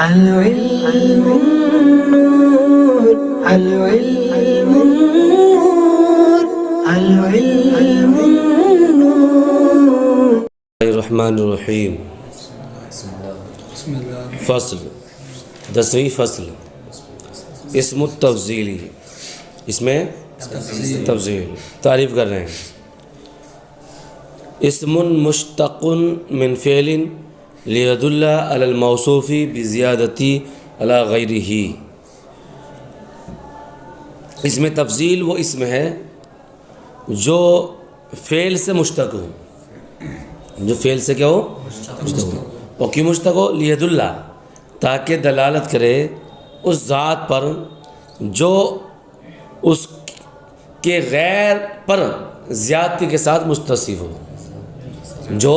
العلم النور العلم النور العلم النور الرحمن الرحیم فصل 10ویں فصل اسم التفضیلی، اس میں تفضیل تعریف کر رہے ہیں۔ اسم مشتق من فعل لیدل علی الموصوف بزیادتی علی غیرہ۔ اسم تفضیل وہ اسم ہے جو فعل سے مشتق ہو، جو فعل سے کیا ہو؟ مشتق ہو۔ اور کیوں مشتق ہو؟ لیدل، تاکہ دلالت کرے اس ذات پر جو اس کے غیر پر زیادتی کے ساتھ متصف ہو، جو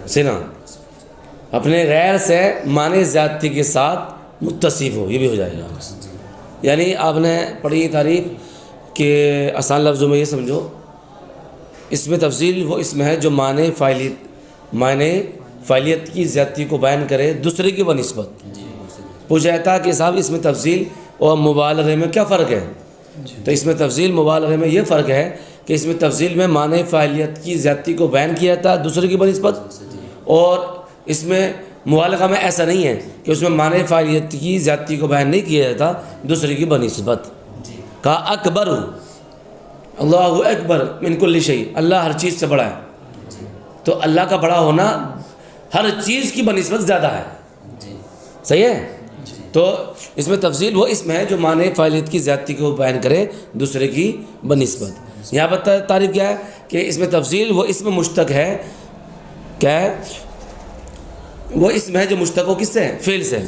سنا اپنے غیر سے معنی زیادتی کے ساتھ متصف ہو، یہ بھی ہو جائے گا۔ یعنی آپ نے پڑھی تعریف کہ آسان لفظوں میں یہ سمجھو، اس میں تفضیل وہ اسم ہے جو معنی فاعلیت کی زیادتی کو بیان کرے دوسرے کی بنسبت۔ پوچھتا کہ صاحب اس میں تفضیل اور مبالغے میں کیا فرق ہے؟ تو اس میں تفضیل مبالغے میں یہ فرق ہے کہ اس میں تفضیل میں معنی فاعلیت کی زیادتی کو بیان کیا جاتا ہے دوسرے کی بنسبت، اور اس میں مبالغہ میں ایسا نہیں ہے کہ اس میں معنی فاعلیت کی زیادتی کو بیان نہیں کیا جاتا دوسرے کی بنسبت۔ کہا اکبر، اللہ اکبر من کل شیء، اللہ ہر چیز سے بڑا ہے، تو اللہ کا بڑا ہونا ہر چیز کی بنسبت زیادہ ہے، صحیح ہے؟ تو اس میں تفضیل وہ اسم ہے جو معنی فاعلیت کی زیادتی کو بیان کرے دوسرے کی بنسبت۔ یہاں پر تعریف کیا ہے کہ اس میں تفضیل وہ اسم مشتق ہے، کیا ہے؟ وہ اسم ہے جو مشتق ہو کس سے؟ فعل سے،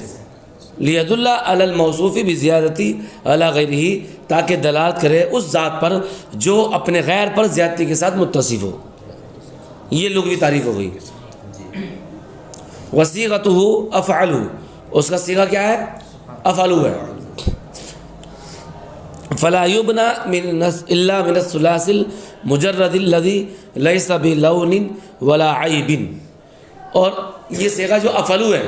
لیدل علی الموصوف بزیادتی علی غیرہ، تاکہ دلالت کرے اس ذات پر جو اپنے غیر پر زیادتی کے ساتھ متصف ہو۔ یہ لغوی تعریف ہو گئی۔ وصیغتہ افعل، اس کا صیغہ کیا ہے؟ افعل ہے۔ فلا یبنى الا من الثلاث المجرد الذي ليس بلون ولا عیب، اور یہ صیغہ جو افعل ہے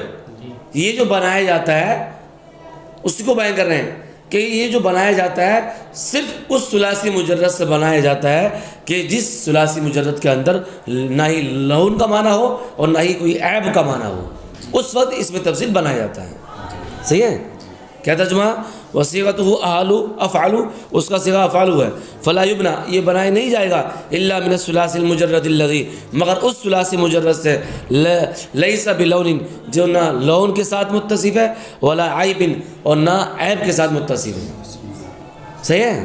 یہ جو بنایا جاتا ہے اسی کو بیان کر رہے ہیں کہ یہ جو بنایا جاتا ہے صرف اس ثلاثی مجرد سے بنایا جاتا ہے کہ جس ثلاثی مجرد کے اندر نہ ہی لون کا معنی ہو اور نہ ہی کوئی عیب کا معنی ہو، اس وقت اس میں تفضیل بنایا جاتا ہے۔ صحیح ہے؟ کیا ترجمہ؟ وصیغتہ افعل، اس کا صیغہ افعل ہے۔ فلا یبنى، یہ بنایا نہیں جائے گا الا من الثلاثی المجرد الذی، مگر اس ثلاثی مجرد سے لیس بلون، جو نہ لون کے ساتھ متصف ہے، ولا عیب، اور نہ عیب کے ساتھ متصف ہے۔ صحیح ہے؟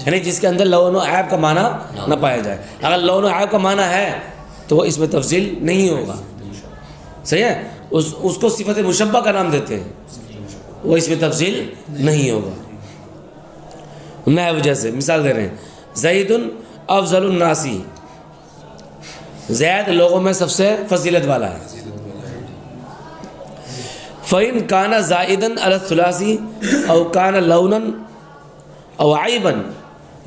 یعنی جس کے اندر لون و عیب کا معنی نہ پایا جائے۔ اگر لون و عیب کا معنی ہے تو وہ اس میں تفضیل نہیں ہوگا۔ صحیح ہے؟ اس کو صفت مشبہ کا نام دیتے ہیں، وہ اس میں تفضیل نہیں ہوگا۔ نحو جیسے مثال دے رہے ہیں، زید افضل الناس، زید لوگوں میں سب سے فضیلت والا ہے۔ فَإِنْ كَانَ زَائِدًا عَلَى الثُّلَاثِ أَوْ كَانَ لَوْنًا أَوْ عَيْبًا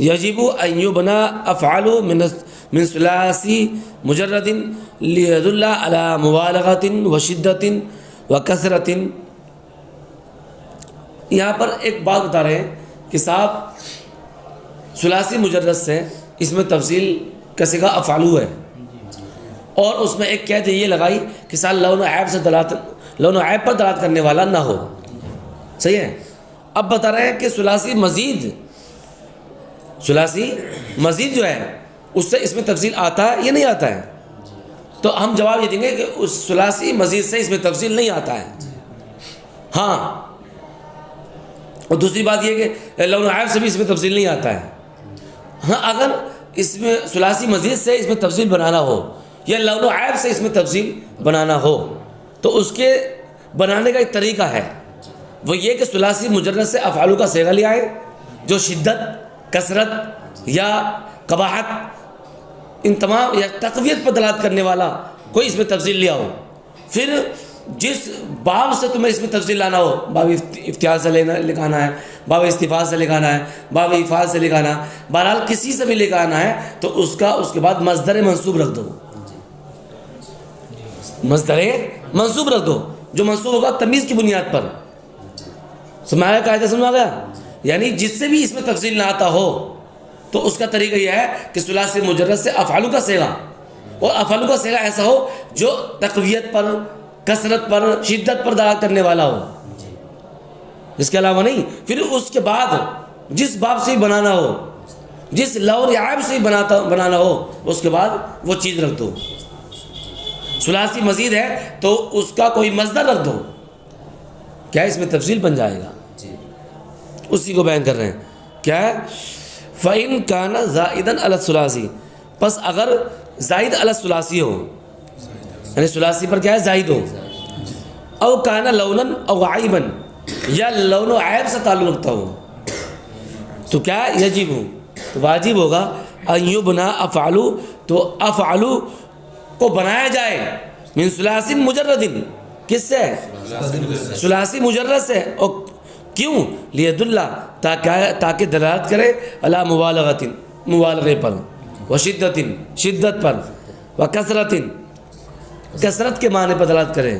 يَجِبُ أَنْ يُبْنَى أَفْعَلُ من ثلاثی مجرد لیدل علی مبالغۃ وشدۃ وکثرۃ۔ یہاں پر ایک بات بتا رہے ہیں کہ صاحب ثلاثی مجرد سے اس میں تفضیل کا صیغہ افعل ہے، اور اس میں ایک قید یہ لگائی کہ صاحب لون و عیب سے لون و عیب پر دلالت کرنے والا نہ ہو۔ صحیح ہے؟ اب بتا رہے ہیں کہ ثلاثی مزید جو ہے اس سے اس میں تفضیل آتا ہے یا نہیں آتا ہے؟ تو ہم جواب یہ دیں گے کہ اس ثلاثی مزید سے اس میں تفضیل نہیں آتا ہے۔ ہاں، اور دوسری بات یہ کہ لون و عیب سے بھی اس میں تفضیل نہیں آتا ہے۔ ہاں، اگر اس میں ثلاثی مزید سے اس میں تفضیل بنانا ہو یا لون و عیب سے اس میں تفضیل بنانا ہو تو اس کے بنانے کا ایک طریقہ ہے، وہ یہ کہ ثلاثی مجرد سے افعال کا صیغہ لے آئے جو شدت، کثرت یا قباحت، ان تمام یا تقویت پر دلالت کرنے والا کوئی اس میں تفضیل لے آؤ۔ پھر جس باب سے تمہیں اس میں تفضیل لانا ہو، باب افتعال سے لکھانا ہے، باب استفاض سے لکھانا ہے، باب افعال سے لکھانا ہے، بہرحال کسی سے بھی لکھانا ہے تو اس کے بعد مصدر منصوب رکھ دو، مصدر منصوب رکھ دو، جو منصوب ہوگا تمیز کی بنیاد پر. سمجھ آیا قاعدہ؟ سمجھ آ گیا؟ یعنی جس سے بھی اس میں تفصیل نہ آتا ہو تو اس کا طریقہ یہ ہے کہ ثلاثی مجرد سے افعال کا صیغہ، اور افعال کا صیغہ ایسا ہو جو تقویت پر، کثرت پر، شدت پر دلالت کرنے والا ہو، اس کے علاوہ نہیں. پھر اس کے بعد جس باب سے بنانا ہو، جس لون یا عیب سے بنانا ہو، اس کے بعد وہ چیز رکھ دو. ثلاثی مزید ہے تو اس کا کوئی مصدر رکھ دو، کیا اس میں تفصیل بن جائے گا. اسی کو بیان کر رہے ہیں. کیا ہے؟ فَإِن كَانَ زَائِدًا عَلَى الثُّلَاثِ، پس اگر زائد علی الثلاثی ہو، یعنی ثلاثی پر کیا ہے؟ زائد ہو. او کانا لونن او عیبن، یا لون و عیب سے تعلق رکھتا ہو، تو کیا یجب ہو، تو واجب ہوگا ان یبنا افعلو، تو افعلو کو بنایا جائے من ثلاث مجرد، کس سے؟ ثلاثی مجرد سے. اور کیوں؟ لیدل، تاکہ دلالت کرے علی مبالغۃ، مبالغے پر، وشدت، شدت پر، وکثرت، کثرت کے معنی پر دلالت کرے.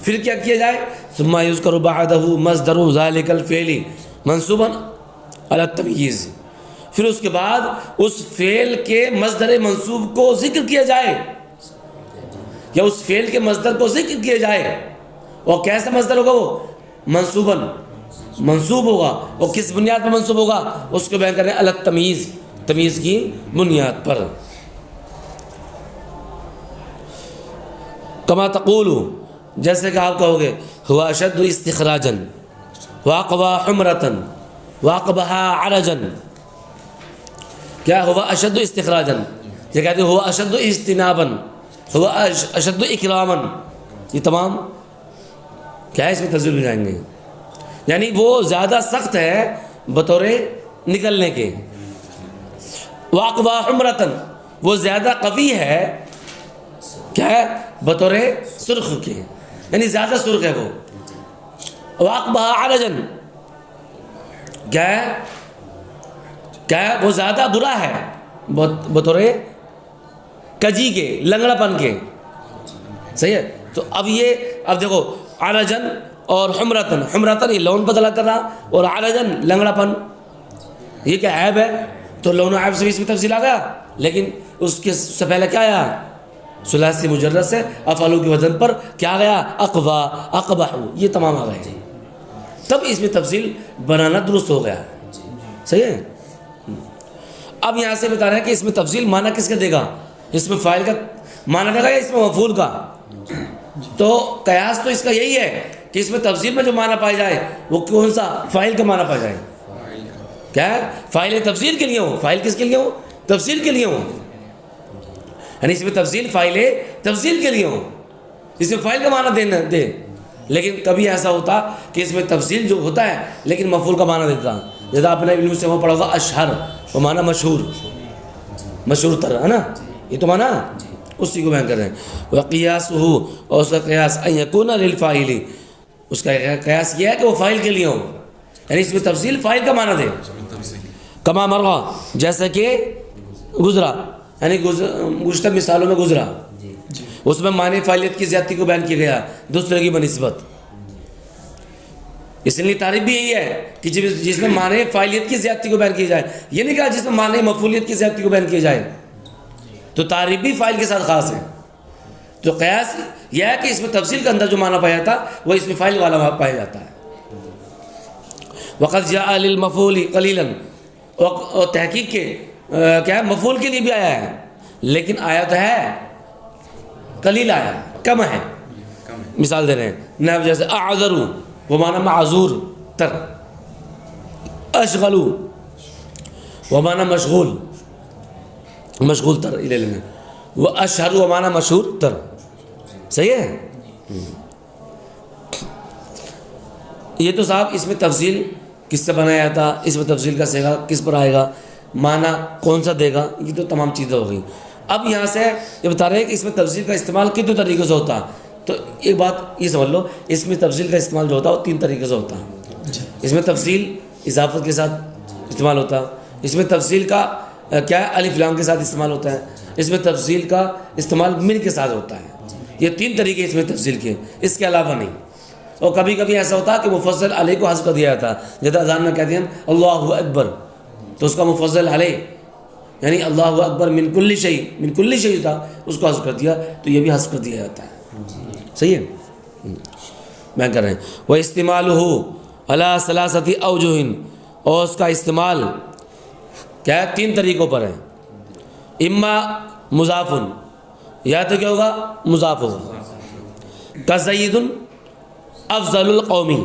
پھر کیا کیا جائے؟ ثم یذکر بعدہ مصدر ذلک الفعل منصوبا علی التمییز، پھر اس کے بعد اس فعل کے مصدر منصوب کو ذکر کیا جائے، یا اس فعل کے مصدر کو ذکر کیا جائے. اور کیسا مصدر ہوگا؟ وہ منصوباً، منصوب ہوگا. اور کس بنیاد پر منصوب ہوگا؟ اس کو بیان کر رہے ہیں علی التمییز، تمیز کی بنیاد پر. کما تقول، جیسے کہ آپ کہو گے ہوا اشد استخراجا واقبا حمرتا واقبہا عرجا. کیا ہوا اشد استخراجا؟ یہ کہتے ہیں ہوا اشد اجتنابا، ہوا اشد اکراما. یہ تمام کیا ہے؟ اس میں تفصیل ہو جائیں گے. یعنی وہ زیادہ سخت ہے بطور نکلنے کے. واقبہ حمرتن، وہ زیادہ قوی ہے کیا ہے؟ بطور سرخ کے، یعنی زیادہ سرخ ہے وہ. واقبہ عرجن، کیا ہے؟ کیا ہے؟ وہ زیادہ برا ہے بطور کجی کے، لنگڑا پن کے. صحیح ہے؟ تو اب دیکھو عرجن اور حمرتن، حمرتن یہ لون بدلا کر رہا، اور عرجن لنگڑا پن، یہ کیا عیب ہے؟ تو لون و عیب سے بھی اس میں تفصیل آ گیا. لیکن اس کے سے پہلے کیا آیا؟ ثلاثی مجرد سے افعالوں کے وزن پر کیا آ گیا؟ اقوا، اقبح، یہ تمام آ گئے. تب اس میں تفصیل بنانا درست ہو گیا. صحیح ہے؟ اب یہاں سے بتا رہے ہیں کہ اس میں تفصیل معنی کس کا دے گا؟ اس میں فاعل کا معنی دے گا یا اس میں مفعول کا؟ تو قیاس تو اس کا یہی ہے کہ اس میں تفصیل میں جو معنی پایا جائے وہ کون سا؟ فاعل کا معنی پایا جائے. کیا ہے؟ فاعل تفصیل کے لیے ہو. فاعل کس کے لیے ہو؟ تفصیل کے لیے ہو. یعنی اس میں تفصیل فاعل تفصیل کے لیے ہو، اس میں فاعل کا معنی دینا دے. لیکن کبھی ایسا ہوتا کہ اس میں تفصیل جو ہوتا ہے لیکن مفعول کا معنی دیتا. جیسا آپ نے علم سے وہ پڑھا ہوگا اشہر، وہ معنی مشہور، مشہور تر ہے نا، یہ تو معنی اسی کو بیان کر رہے ہیں. وقیاس ہو، اور اس کا قیاس ان یکون للفاعل، اس کا قیاس یہ ہے کہ وہ فاعل کے لیے ہو، یعنی اس میں تفصیل فاعل کا معنی دے. کما مرغا، جیسا کہ گزرا، یعنی گزشتہ مثالوں میں گزرا، اس میں معنی فاعلیت کی زیادتی کو بیان کیا گیا دوسرے کی بنسبت. اس لیے تعریف بھی یہی ہے کہ جس میں معنی فاعلیت کی زیادتی کو بیان کیا جائے. یہ نہیں کہا جس میں معنی مفعولیت کی زیادتی کو بیان کیا جائے. تو تعریف بھی فاعل کے ساتھ خاص ہے. تو قیاس یہ ہے کہ اس میں تفصیل کے اندر جو معنی پایا جاتا وہ اس میں فاعل والا پایا جاتا ہے. وقد جاء للمفعول قلیلا، اور تحقیق کے کیا ہے؟ مفعول کے لیے بھی آیا ہے، لیکن آیا تو ہے قلیل، آیا کم ہے. مثال دے رہے ہیں جیسے اعذروا، وہ معنی معذور تر. اشغلوا، وہ معنی مشغول، مشغول تر لے لیں گے. وہ اشہر، وہ معنی مشہور تر. صحیح ہے؟ یہ تو صاحب اس میں تفصیل کس سے بنایا جاتا، اس میں تفصیل کا صیغہ کس پر آئے گا، معنی کون سا دے گا، یہ تو تمام چیزیں ہو گئی. اب یہاں سے یہ بتا رہے ہیں کہ اس میں تفصیل کا استعمال کتنے طریقے سے ہوتا. تو ایک بات یہ سمجھ لو، اس میں تفصیل کا استعمال جو ہوتا ہے وہ 3 طریقے سے ہوتا ہے. اس میں تفصیل اضافت کے ساتھ استعمال ہوتا ہے، اس میں تفصیل کا کیا ہے؟ الف لام کے ساتھ استعمال ہوتا ہے، اس میں تفصیل کا استعمال من کے ساتھ ہوتا ہے. یہ 3 طریقے اس میں تفصیل کے، اس کے علاوہ نہیں. اور کبھی کبھی ایسا ہوتا کہ مفضل علیہ کو حذف کر دیا جاتا، جیسے اذان میں کہتے ہیں اللہ اکبر، تو اس کا مفضل علیہ یعنی اللہ اکبر من کل شیء، من کل شیء تھا، اس کو حذف کر دیا، تو یہ بھی حذف کر دیا جاتا ہے. صحیح ہے، میں کر رہے ہیں. وَإِسْتِمَالُهُ عَلَىٰ ثَلَاثَةِ أَوْجُهٍ، اور اس کا استعمال کیا ہے 3 طریقوں پر ہے. اما مضافن، یا تو کیا ہوگا مضاف ہوگا، کزید افضل القومی،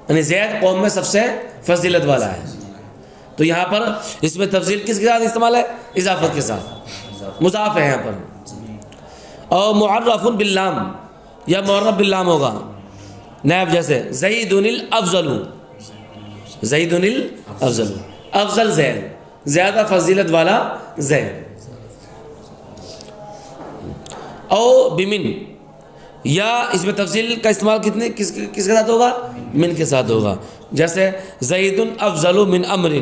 یعنی زید قوم میں سب سے فضیلت والا ہے. تو یہاں پر اس میں تفضیل کس کے ساتھ استعمال ہے؟ اضافت کے ساتھ، مضاف ہے یہاں پر. اور معرف باللام، یا معرف باللام ہوگا نائب، جیسے زید الافضل، زید الافضل، افضل زید، زیادہ فضیلت والا زید. او بمن، یا اس میں تفضیل کا استعمال کس کے ساتھ ہوگا؟ من کے ساتھ ہوگا. جیسے زید افضل من امر،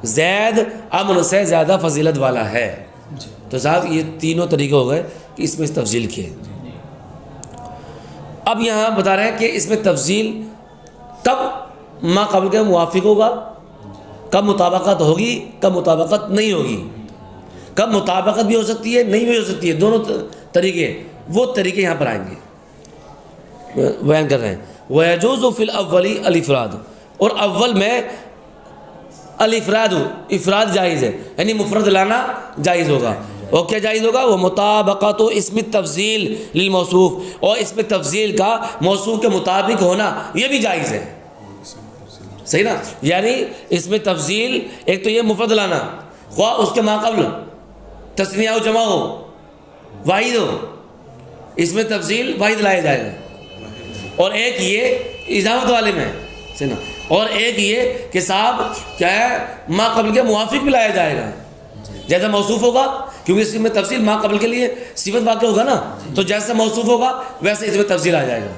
زید امر سے زیادہ فضیلت والا ہے. تو صاحب یہ تینوں طریقے ہو گئے کہ اس میں تفضیل کیے. اب یہاں بتا رہے ہیں کہ اس میں تفضیل کب ما قبل کے موافق ہوگا، کب مطابقت ہوگی، کب مطابقت نہیں ہوگی، کب مطابقت بھی ہو سکتی ہے، نہیں بھی ہو سکتی ہے، دونوں طریقے، وہ طریقے یہاں پر آئیں گے، بیان کر رہے ہیں. وَيَجُوزُ فِي الْأَوَّلِ الْإِفْرَادُ، اور اول میں الافراد، افراد جائز ہے، یعنی مفرد لانا جائز ہوگا. اور کیا جائز ہوگا؟ وہ مطابقت اسم التفضیل للموصوف، اور اسم تفضیل کا موصوف کے مطابق ہونا یہ بھی جائز ہے. صحیح نا؟ یعنی اسم تفضیل ایک تو یہ مفرد لانا، خواہ اس کے ماقبل تثنیہ و جمع ہو، واحد ہو، اس میں تفضیل واحد لایا جائے گا. اور ایک یہ اضافت والے میں، صحیح نا؟ اور ایک یہ کہ صاحب کیا ہے ما قبل کے موافق بھی لایا جائے گا. جیسا موصوف ہوگا، کیونکہ اس میں تفصیل ما قبل کے لیے صفت واقع ہوگا نا، تو جیسا موصوف ہوگا ویسے اس میں تفصیل آ جائے گا.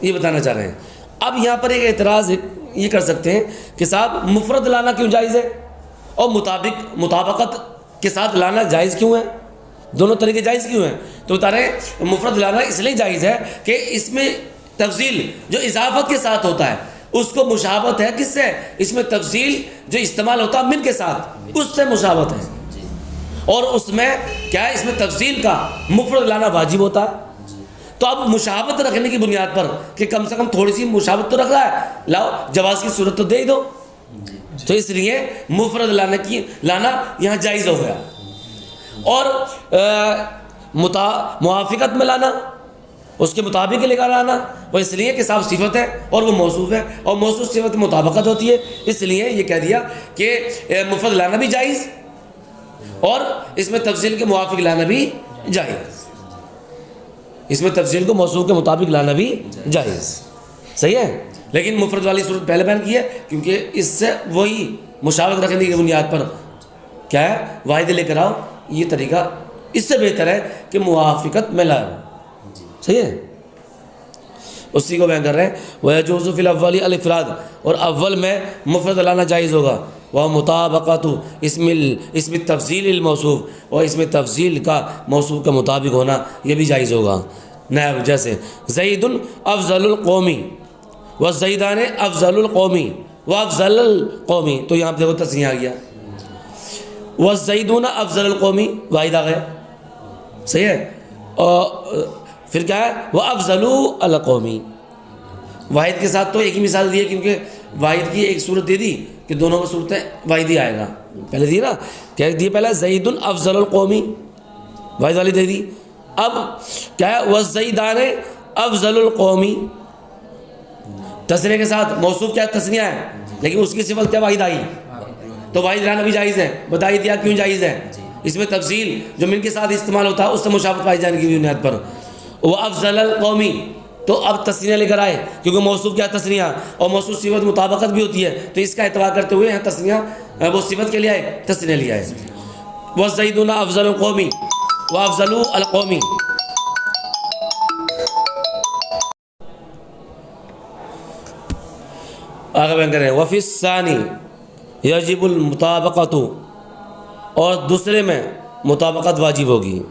یہ بتانا چاہ رہے ہیں. اب یہاں پر ایک اعتراض یہ کر سکتے ہیں کہ صاحب مفرد لانا کیوں جائز ہے اور مطابقت کے ساتھ لانا جائز کیوں ہے، دونوں طریقے جائز کیوں ہیں؟ تو بتا رہے ہیں مفرد لانا اس لیے جائز ہے کہ اس میں تفضیل جو اضافت کے ساتھ ہوتا ہے اس کو مشابہت ہے کس سے؟ اس میں تفضیل جو استعمال ہوتا ہے من کے ساتھ، اس سے مشابہت ہے. اور اس میں کیا ہے، اس میں تفضیل کا مفرد لانا واجب ہوتا ہے. تو اب مشابہت رکھنے کی بنیاد پر کہ کم سے کم تھوڑی سی مشابہت تو رکھ رہا ہے، لاؤ جواز کی صورت تو دے ہی دو. تو اس لیے مفرد لانا یہاں جائز ہو گیا. اور موافقت میں لانا، اس کے مطابق لے کر آنا، وہ اس لیے کہ صاحب صفت ہے اور وہ موصوف ہے، اور موصوف صفت مطابقت ہوتی ہے، اس لیے یہ کہہ دیا کہ مفرد لانا بھی جائز اور اس میں تفضیل کے موافق لانا بھی جائز، اس میں تفضیل کو موصوف کے مطابق لانا بھی جائز. صحیح ہے. لیکن مفرد والی صورت پہلے بیان کی ہے کیونکہ اس سے وہی مشابہت رکھنے کی بنیاد پر کیا ہے واحد لے کر آؤ. یہ طریقہ اس سے بہتر ہے کہ موافقت میں لاؤ. صحیح ہے. اسی کو بیان کر رہے ہیں وَيَجُوزُ فِي الْأَوَّلِ الْإِفْرَادُ، اور اول میں مفرد لانا جائز ہوگا. وَمُطَابَقَةُ اسم التفضیل الموصوف، اور اس میں تفضیل کا موصوف کا مطابق ہونا یہ بھی جائز ہوگا. نائب جیسے زید افضل القومی والزیدان افضل القومی وافضل القومی، تو یہاں پہ دیکھو تسنیہ آ گیا. والزیدون افضل القومی واحد آ گیا. صحیح ہے. اور پھر کیا ہے وافضل القومی، واحد کے ساتھ تو ایک ہی مثال دی ہے کیونکہ واحد کی ایک صورت دے دی کہ دونوں میں صورتیں واحد ہی آئے گا. پہلے دی نا کیا دی، پہلے زید افضل القومی واحد والی دے دی. اب کیا ہے والزیدان افضل القومی، تسنیہ کے ساتھ موصوف کیا تسنیہ ہے لیکن اس کی صفت کیا واحد آئی، تو واحد لانا بھی جائز ہے. بتائی دیا کیوں جائز ہے، اس میں تفضیل جو من کے ساتھ استعمال ہوتا ہے اس سے مشابہت پائی جانے کی بنیاد پر. وہ افضل القومی، تو اب تسنیہ لے کر آئے کیونکہ موصوف کیا تسنیہ اور موصوف صفت مطابقت بھی ہوتی ہے، تو اس کا اعتبار کرتے ہوئے یہاں تسنیہ وہ صفت کے لیے آئے، تسنیہ لیا ہے. والزیدون افضل القومی وافضل القومی. آگے بیان کریں وفی الثانی یجب المطابقت، اور دوسرے میں مطابقت واجب ہوگی.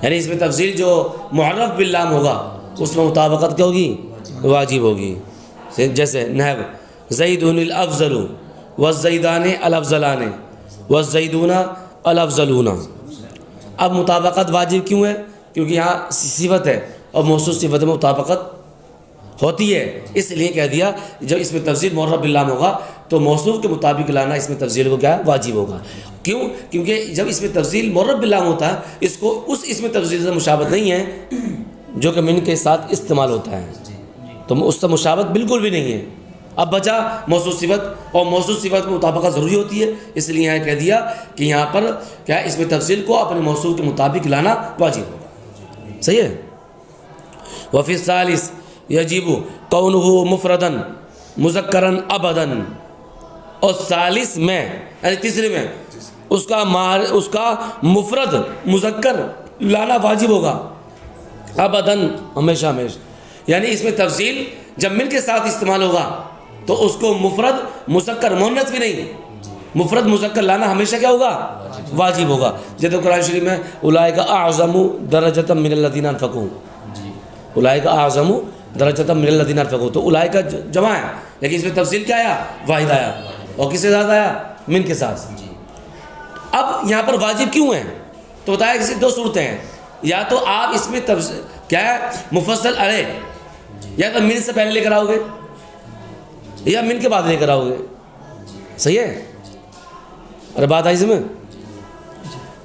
یعنی اس میں تفضیل جو معرف باللام ہوگا اس میں مطابقت کیا ہوگی؟ واجب ہوگی. جیسے نحو زیدون الافضل والزیدان الافضلان والزیدون الافضلون. اب مطابقت واجب کیوں ہے؟ کیونکہ یہاں صفت ہے اور موصوف صفت میں مطابقت ہوتی ہے، اس لیے کہہ دیا جب اس میں تفضیل معرب باللام ہوگا تو موصوف کے مطابق لانا اس میں تفضیل کو کیا واجب ہوگا. کیوں؟ کیونکہ جب اس میں تفضیل معرب باللام ہوتا ہے اس کو اس میں تفضیل سے مشابہت نہیں ہے جو کہ من کے ساتھ استعمال ہوتا ہے، تو اس سے مشابہت بالکل بھی نہیں ہے. اب بچا موصوف صفت، اور موصوف صفت میں مطابقت ضروری ہوتی ہے، اس لیے یہاں کہہ دیا کہ یہاں پر کیا اس میں تفضیل کو اپنے موصوف کے مطابق لانا واجب ہوگا. صحیح ہے. وفی الثالث یجب کونہ مفردن مذکرن ابدن. اور ثالث میں یعنی تیسرے میں اس کا مفرد مذکر لانا واجب ہوگا ابدن، ہمیشہ ہمیشہ. یعنی اس میں تفضیل جب من کے ساتھ استعمال ہوگا تو اس کو مفرد مذکر مؤنث بھی نہیں، مفرد مذکر لانا ہمیشہ کیا ہوگا؟ واجب ہوگا. جیسے قرآن شریف میں اولئک اعظم درجۃ من الذین انفقوا، اولئک اعظم درجۃ من الذین انفقوا، تو اولئک جمع ہے لیکن اس میں تفصیل کیا آیا؟ واحد آیا. اور کس کے ساتھ آیا؟ من کے ساتھ. اب یہاں پر واجب کیوں ہے؟ تو بتایا کہ دو صورتیں ہیں، یا تو آپ اس میں کیا ہے مفصل ارے، یا تو من سے پہلے لے کر آؤ گے یا من کے بعد لے کر آؤ گے. صحیح ہے؟ ارے بات آئی سمجھ؟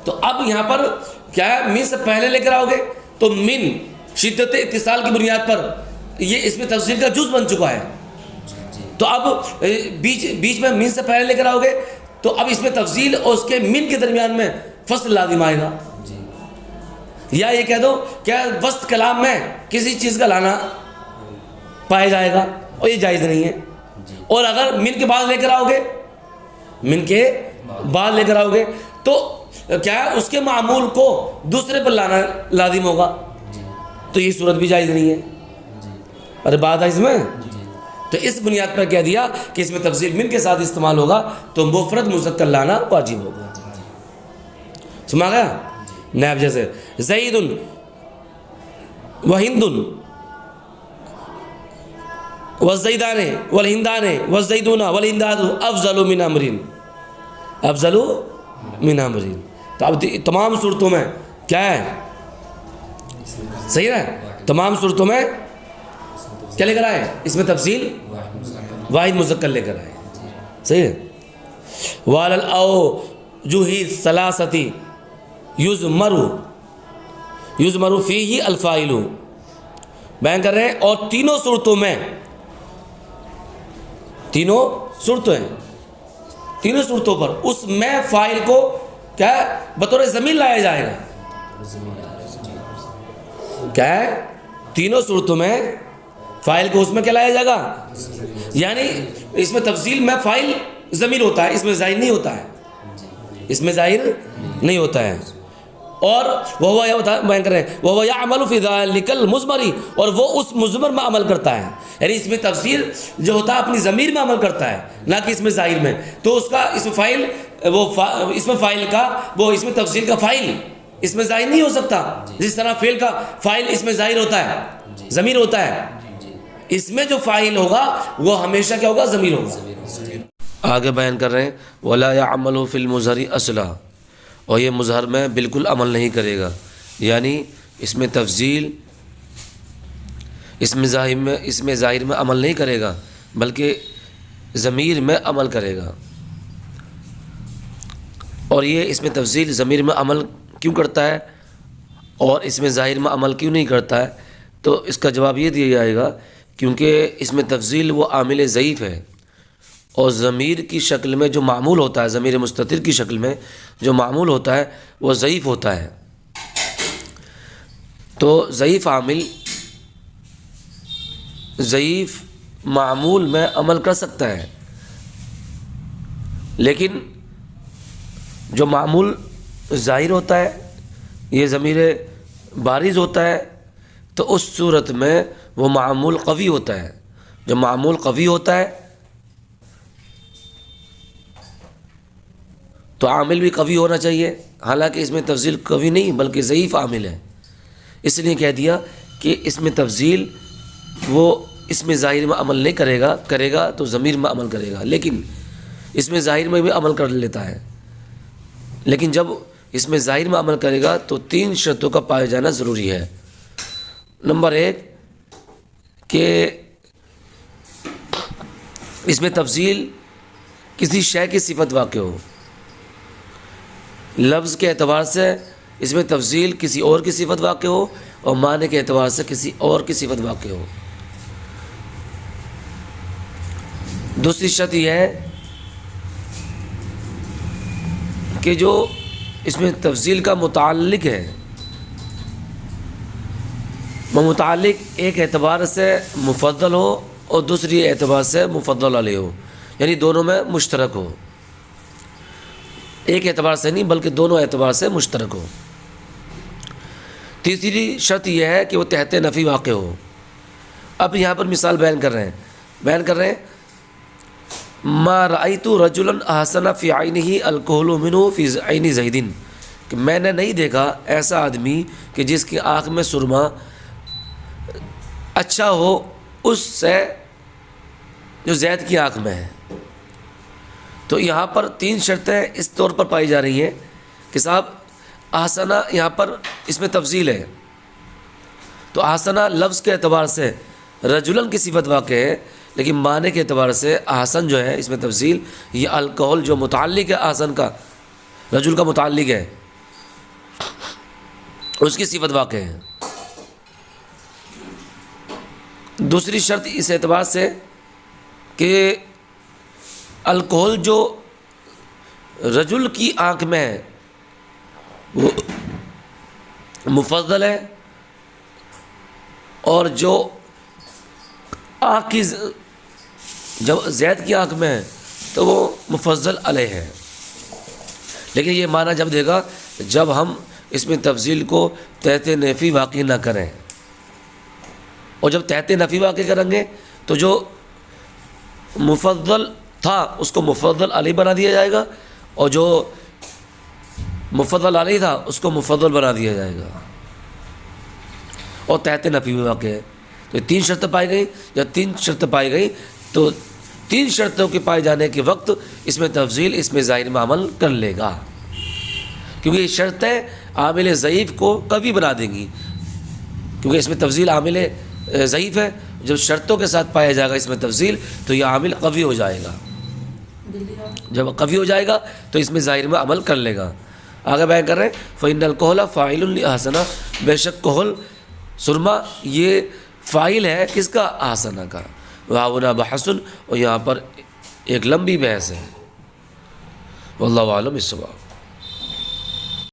تو اب یہاں پر کیا ہے من سے پہلے لے کر آؤ گے تو من شدت اتصال کی بنیاد پر یہ اس میں تفصیل کا جز بن چکا ہے. تو اب بیچ میں من سے پہلے لے کر آؤ گے تو اب اس میں تفصیل اور اس کے من کے درمیان میں فصل لازم آئے گا. یا یہ کہہ دو کیا وسط کلام میں کسی چیز کا لانا پایا جائے گا اور یہ جائز نہیں ہے. اور اگر من کے بعد لے کر آؤ گے، من کے بعد لے کر آؤ گے تو کیا ہے اس کے معمول کو دوسرے پر لانا لازم ہوگا، تو یہ صورت بھی جائز نہیں ہے. ارے بات ہے اس میں. تو اس بنیاد پر کہہ دیا کہ اس میں تفضیل من کے ساتھ استعمال ہوگا تو مفرد مذکر لانا واجب ہوگا. سمجھ گیا؟ نائب جیسے زید وہند والزیدان والہندان والزیدون والہنداد افضل من امرین، افضل من امرین. تو اب تمام صورتوں میں کیا ہے؟ صحیح ہے؟ تمام صورتوں میں کیا لے کر آئے؟ اس میں تفصیل واحد مذکر لے کر آئے. صحیح ہے. وعلی الاوجہ الثلاثۃ یضمر فیہ الفاعل. بیان کر رہے ہیں اور تینوں صورتوں میں، تینوں صورتوں ہیں، تینوں صورتوں پر اس میں فاعل کو کیا ہے بطور ضمیر لایا جائے گا. کیا ہے؟ تینوں صورتوں میں فاعل کو اس میں کیا لایا جائے گا؟ یعنی اس میں تفصیل میں فاعل ضمیر ہوتا ہے، اس میں ظاہر نہیں ہوتا ہے، اس میں ظاہر نہیں ہوتا ہے. اور وہ بیان کر رہے ہیں وہ یعمل فی ذلک المضمر، اور وہ اس مضمر میں عمل کرتا ہے. یعنی اس میں تفسیر جو ہوتا ہے اپنی ضمیر میں عمل کرتا ہے نہ کہ اس میں ظاہر میں. تو اس کا اس میں فاعل اس میں فاعل کا وہ اس میں تفصیل کا فاعل اس میں ظاہر نہیں ہو سکتا، جس طرح فعل کا فاعل اس میں ظاہر ہوتا ہے، ضمیر ہوتا ہے. اس میں جو فاعل ہوگا وہ ہمیشہ کیا ہوگا؟ ضمیر ہوگا. آگے بیان کر رہے ہیں ولا يعمل فی المظہر اصلا، اور یہ مظہر میں بالکل عمل نہیں کرے گا. یعنی اس میں تفضیل اس میں ظاہر میں عمل نہیں کرے گا بلکہ ضمیر میں عمل کرے گا. اور یہ اس میں تفضیل ضمیر میں عمل کیوں کرتا ہے اور اس میں ظاہر میں عمل کیوں نہیں کرتا ہے؟ تو اس کا جواب یہ دیا جائے گا کیونکہ اس میں تفضیل وہ عامل ضعیف ہے، اور ضمیر کی شکل میں جو معمول ہوتا ہے، ضمیر مستتر کی شکل میں جو معمول ہوتا ہے وہ ضعیف ہوتا ہے. تو ضعیف عامل ضعیف معمول میں عمل کر سکتا ہے، لیکن جو معمول ظاہر ہوتا ہے یہ ضمیر بارز ہوتا ہے تو اس صورت میں وہ معمول قوی ہوتا ہے. جو معمول قوی ہوتا ہے تو عامل بھی قوی ہونا چاہیے، حالانکہ اس میں تفضیل قوی نہیں بلکہ ضعیف عامل ہے. اس لیے کہہ دیا کہ اس میں تفضیل وہ اس میں ظاہر میں عمل نہیں کرے گا تو ضمیر میں عمل کرے گا، لیکن اس میں ظاہر میں بھی عمل کر لیتا ہے، لیکن جب اس میں ظاہر میں عمل کرے گا تو 3 شرطوں کا پایا جانا ضروری ہے۔ نمبر 1 کہ اس میں تفضیل کسی شے کی صفت واقع ہو، لفظ کے اعتبار سے اس میں تفضیل کسی اور کی صفت واقع ہو اور معنی کے اعتبار سے کسی اور کی صفت واقع ہو۔ دوسری شرط یہ ہے کہ جو اس میں تفضیل کا متعلق ہے وہ متعلق ایک اعتبار سے مفضل ہو اور دوسری اعتبار سے مفضل علیہ ہو، یعنی دونوں میں مشترک ہو، ایک اعتبار سے نہیں بلکہ دونوں اعتبار سے مشترک ہو۔ تیسری شرط یہ ہے کہ وہ تحت نفی واقع ہو۔ اب یہاں پر مثال بیان کر رہے ہیں ما رأیت رجلا احسن فی عینہ الکحل منہ فی عین زید، کہ میں نے نہیں دیکھا ایسا آدمی کہ جس کی آنکھ میں سرما اچھا ہو اس سے جو زید کی آنکھ میں ہے۔ تو یہاں پر 3 شرطیں اس طور پر پائی جا رہی ہیں کہ صاحب احسنہ یہاں پر اس میں تفضیل ہے، تو احسنہ لفظ کے اعتبار سے رجلن کی صفت واقع ہے، لیکن معنی کے اعتبار سے احسن جو ہے اس میں تفضیل یہ الکحل جو متعلق ہے احسن کا، رجل کا متعلق ہے، اس کی صفت واقع ہے۔ دوسری شرط اس اعتبار سے کہ الکحل جو رجل کی آنکھ میں ہے وہ مفضل ہے، اور جو آنکھ کی جب زید کی آنکھ میں ہے تو وہ مفضل علیہ ہے۔ لیکن یہ معنی جب دے گا جب ہم اس میں تفضیل کو تحت نفی واقع نہ کریں، اور جب تحت نفی واقع کریں گے تو جو مفضل تھا اس کو مفضل علیہ بنا دیا جائے گا، اور جو مفضل علیہ تھا اس کو مفضل بنا دیا جائے گا، اور تحت نفی میں واقع ہے۔ تو 3 شرطیں پائی گئی، جب 3 شرطیں پائی گئی تو 3 شرطوں کے پائے جانے کے وقت اس میں تفضیل اس میں ظاہر میں عمل کر لے گا، کیونکہ یہ شرطیں عامل ضعیف کو قوی بنا دیں گی، کیونکہ اس میں تفضیل عامل ضعیف ہے، جب شرطوں کے ساتھ پایا جائے گا اس میں تفضیل تو یہ عامل قوی ہو جائے گا، جب قوی ہو جائے گا تو اس میں ظاہر میں عمل کر لے گا۔ آگے بیان کر رہے ہیں فَإِنَّ الْكُحْلَ فَاعِلٌ لِأَحْسَنَ، بے شک کحل سرما یہ فاعل ہے کس کا؟ احسنہ کا۔ وَهُنَا بَحْثٌ، اور یہاں پر ایک لمبی بحث ہے، واللہ اعلم بالصواب۔